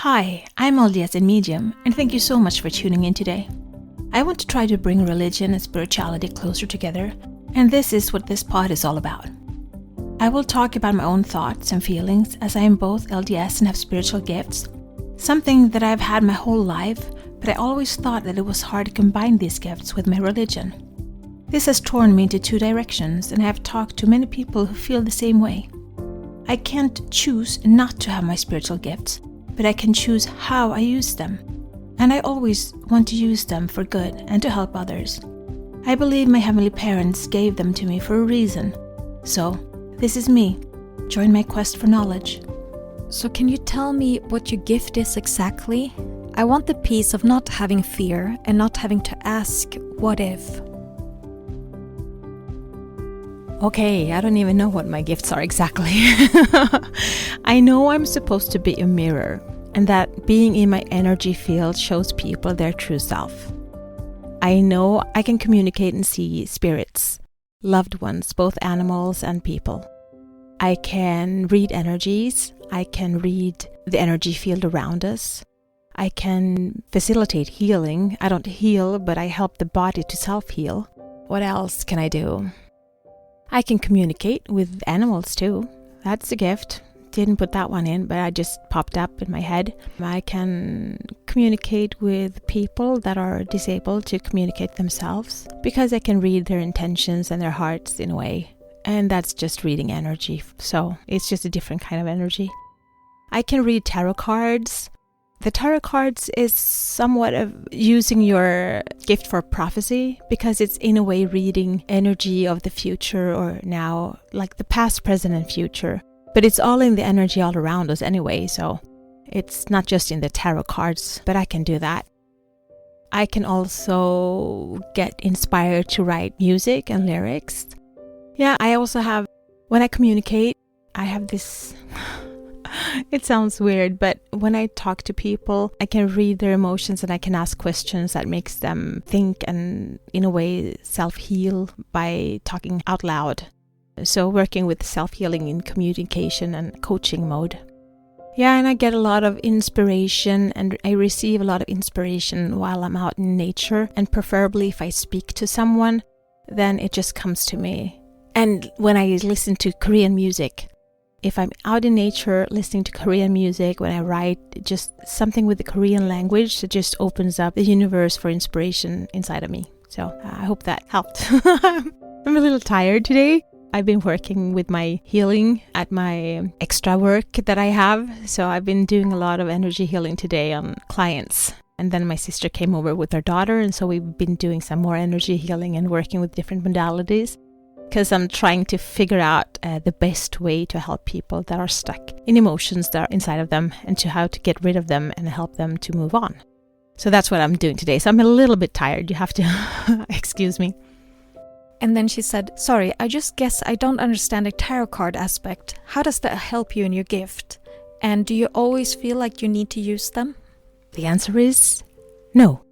Hi, I'm LDS in Medium, and thank you so much for tuning in today. I want to try to bring religion and spirituality closer together, and this is what this pod is all about. I will talk about my own thoughts and feelings as I am both LDS and have spiritual gifts, something that I've had my whole life, but I always thought that it was hard to combine these gifts with my religion. This has torn me into two directions, and I have talked to many people who feel the same way. I can't choose not to have my spiritual gifts, but I can choose how I use them. And I always want to use them for good and to help others. I believe my heavenly parents gave them to me for a reason. So, this is me. Join my quest for knowledge. So can you tell me what your gift is exactly? I want the peace of not having fear and not having to ask, what if? Okay, I don't even know what my gifts are exactly. I know I'm supposed to be a mirror, and that being in my energy field shows people their true self. I know I can communicate and see spirits, loved ones, both animals and people. I can read energies. I can read the energy field around us. I can facilitate healing. I don't heal, but I help the body to self-heal. What else can I do? I can communicate with animals too. That's a gift. Didn't put that one in, but I just popped up in my head. I can communicate with people that are disabled to communicate themselves because I can read their intentions and their hearts in a way. And that's just reading energy. So it's just a different kind of energy. I can read tarot cards. The tarot cards is somewhat of using your gift for prophecy because it's in a way reading energy of the future or now, like the past, present, and future. But it's all in the energy all around us anyway, so it's not just in the tarot cards, but I can do that. I can also get inspired to write music and lyrics. Yeah, I also have, when I communicate, I have this... It sounds weird, but when I talk to people, I can read their emotions and I can ask questions that makes them think and in a way self-heal by talking out loud. So working with self-healing in communication and coaching mode. Yeah, and I get a lot of inspiration and I receive a lot of inspiration while I'm out in nature, and preferably if I speak to someone, then it just comes to me. And when I listen to Korean music, if I'm out in nature listening to Korean music, when I write, just something with the Korean language that just opens up the universe for inspiration inside of me. So I hope that helped. I'm a little tired today. I've been working with my healing at my extra work that I have. So I've been doing a lot of energy healing today on clients. And then my sister came over with her daughter. And so we've been doing some more energy healing and working with different modalities. Because I'm trying to figure out the best way to help people that are stuck in emotions that are inside of them and to how to get rid of them and help them to move on. So that's what I'm doing today. So I'm a little bit tired. You have to excuse me. And then she said, sorry, I just guess I don't understand the tarot card aspect. How does that help you in your gift? And do you always feel like you need to use them? The answer is no.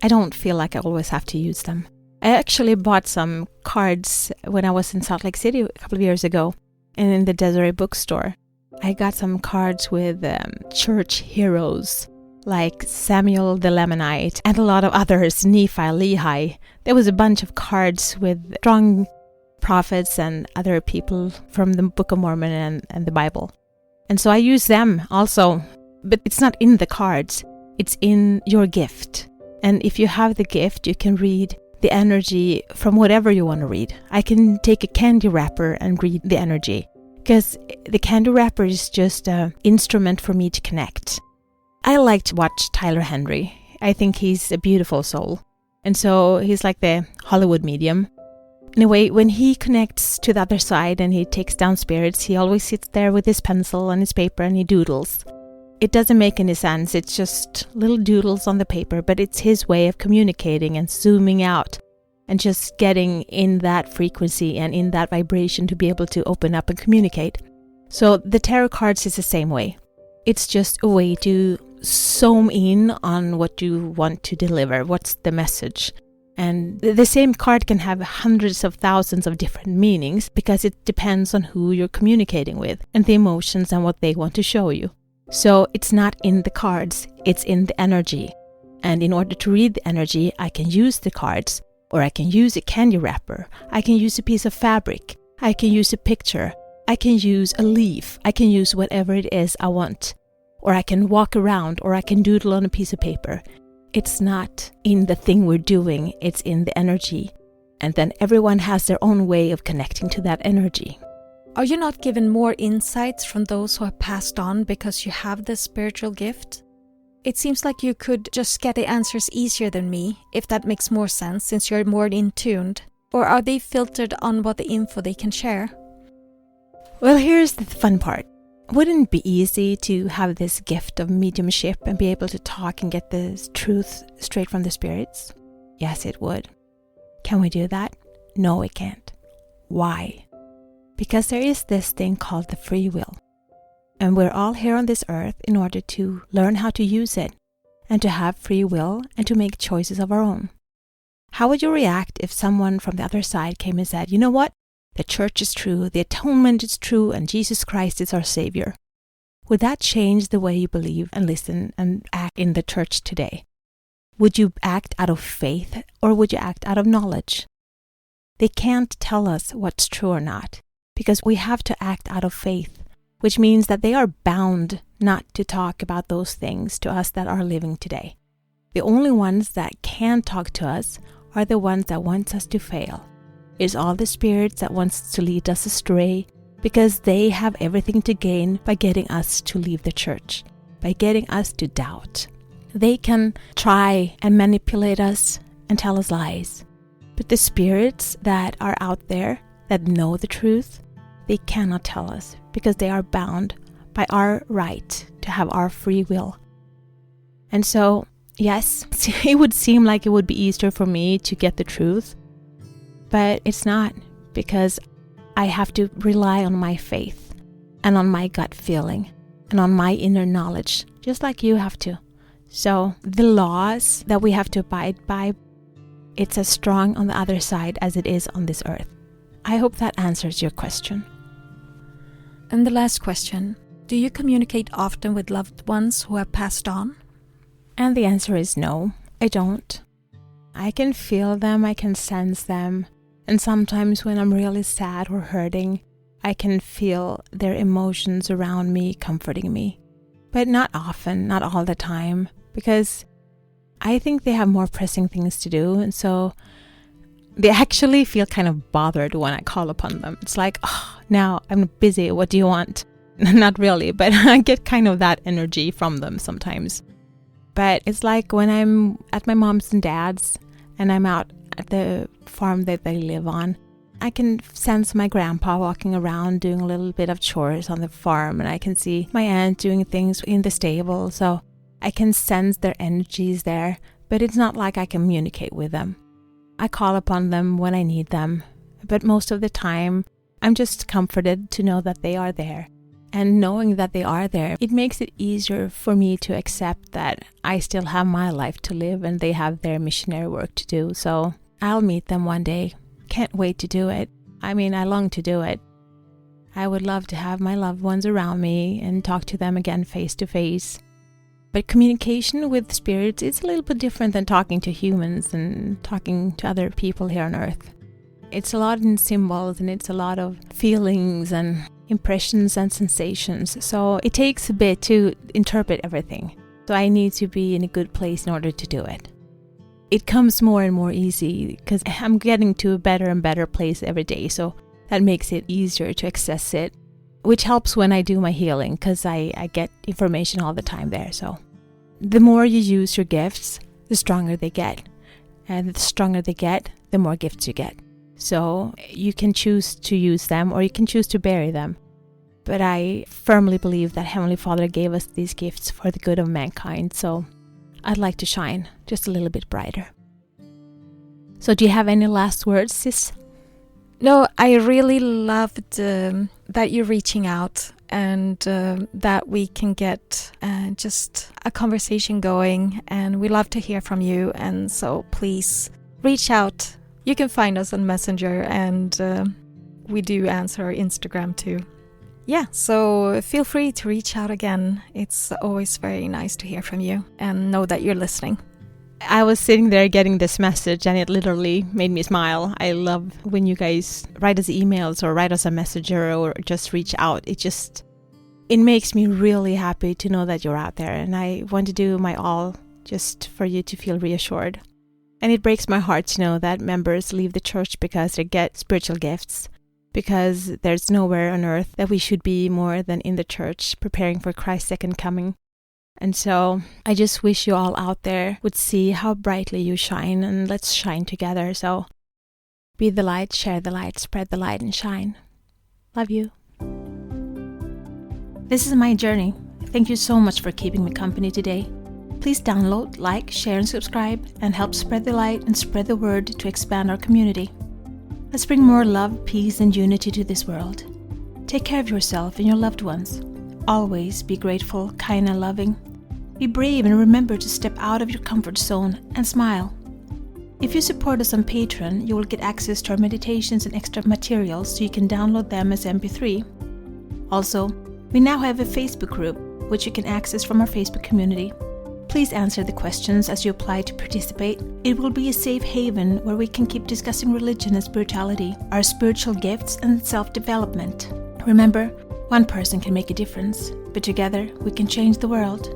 I don't feel like I always have to use them. I actually bought some cards when I was in Salt Lake City a couple of years ago and in the Desiree bookstore. I got some cards with church heroes like Samuel the Lamanite and a lot of others, Nephi, Lehi. There was a bunch of cards with strong prophets and other people from the Book of Mormon and the Bible. And so I use them also, but it's not in the cards, it's in your gift. And if you have the gift, you can read the energy from whatever you want to read. I can take a candy wrapper and read the energy because the candy wrapper is just an instrument for me to connect. I like to watch Tyler Henry. I think he's a beautiful soul. And so he's like the Hollywood medium. In a way, when he connects to the other side and he takes down spirits, he always sits there with his pencil and his paper and he doodles. It doesn't make any sense. It's just little doodles on the paper, but it's his way of communicating and zooming out and just getting in that frequency and in that vibration to be able to open up and communicate. So the tarot cards is the same way. It's just a way to zoom in on what you want to deliver. What's the message? And the same card can have hundreds of thousands of different meanings because it depends on who you're communicating with and the emotions and what they want to show you. So it's not in the cards, it's in the energy. And in order to read the energy, I can use the cards, or I can use a candy wrapper, I can use a piece of fabric, I can use a picture, I can use a leaf, I can use whatever it is I want. Or I can walk around, or I can doodle on a piece of paper. It's not in the thing we're doing, it's in the energy. And then everyone has their own way of connecting to that energy. Are you not given more insights from those who have passed on because you have this spiritual gift? It seems like you could just get the answers easier than me, if that makes more sense, since you're more in-tuned. Or are they filtered on what the info they can share? Well, here's the fun part. Wouldn't it be easy to have this gift of mediumship and be able to talk and get the truth straight from the spirits? Yes, it would. Can we do that? No, we can't. Why? Because there is this thing called the free will. And we're all here on this earth in order to learn how to use it and to have free will and to make choices of our own. How would you react if someone from the other side came and said, you know what? The church is true, the atonement is true, and Jesus Christ is our Savior. Would that change the way you believe and listen and act in the church today? Would you act out of faith or would you act out of knowledge? They can't tell us what's true or not because we have to act out of faith, which means that they are bound not to talk about those things to us that are living today. The only ones that can talk to us are the ones that want us to fail. It's all the spirits that wants to lead us astray because they have everything to gain by getting us to leave the church, by getting us to doubt. They can try and manipulate us and tell us lies. But the spirits that are out there that know the truth, they cannot tell us because they are bound by our right to have our free will. And so, yes, it would seem like it would be easier for me to get the truth, but it's not, because I have to rely on my faith and on my gut feeling and on my inner knowledge, just like you have to. So the laws that we have to abide by, it's as strong on the other side as it is on this earth. I hope that answers your question. And the last question, do you communicate often with loved ones who have passed on? And the answer is no, I don't. I can feel them, I can sense them, and sometimes when I'm really sad or hurting, I can feel their emotions around me comforting me. But not often, not all the time, because I think they have more pressing things to do, and so they actually feel kind of bothered when I call upon them. It's like, oh, now I'm busy, what do you want? Not really, but I get kind of that energy from them sometimes. But it's like when I'm at my mom's and dad's and I'm out at the farm that they live on, I can sense my grandpa walking around doing a little bit of chores on the farm, and I can see my aunt doing things in the stable, so I can sense their energies there, but it's not like I communicate with them. I call upon them when I need them, but most of the time, I'm just comforted to know that they are there. And knowing that they are there, it makes it easier for me to accept that I still have my life to live and they have their missionary work to do. So I'll meet them one day. Can't wait to do it. I mean, I long to do it. I would love to have my loved ones around me and talk to them again face to face. But communication with spirits is a little bit different than talking to humans and talking to other people here on earth. It's a lot in symbols and it's a lot of feelings and impressions and sensations. So it takes a bit to interpret everything. So I need to be in a good place in order to do it. It comes more and more easy because I'm getting to a better and better place every day. So that makes it easier to access it, which helps when I do my healing because I get information all the time there. So the more you use your gifts, the stronger they get. And the stronger they get, the more gifts you get. So you can choose to use them or you can choose to bury them. But I firmly believe that Heavenly Father gave us these gifts for the good of mankind. So I'd like to shine just a little bit brighter. So do you have any last words, sis? No, I really loved that you're reaching out and that we can get just a conversation going. And we love to hear from you. And so please reach out. You can find us on Messenger and we do answer our Instagram too. Yeah, so feel free to reach out again. It's always very nice to hear from you and know that you're listening. I was sitting there getting this message and it literally made me smile. I love when you guys write us emails or write us a messenger or just reach out. It makes me really happy to know that you're out there, and I want to do my all just for you to feel reassured. And it breaks my heart to know that members leave the church because they get spiritual gifts, because there's nowhere on earth that we should be more than in the church preparing for Christ's second coming. And so I just wish you all out there would see how brightly you shine, and let's shine together. So be the light, share the light, spread the light, and shine. Love you. This is my journey. Thank you so much for keeping me company today. Please download, like, share, and subscribe, and help spread the light and spread the word to expand our community. Let's bring more love, peace, and unity to this world. Take care of yourself and your loved ones. Always be grateful, kind, and loving. Be brave and remember to step out of your comfort zone and smile. If you support us on Patreon, you will get access to our meditations and extra materials so you can download them as MP3. Also, we now have a Facebook group, which you can access from our Facebook community. Please answer the questions as you apply to participate. It will be a safe haven where we can keep discussing religion and spirituality, our spiritual gifts, and self-development. Remember, one person can make a difference, but together we can change the world.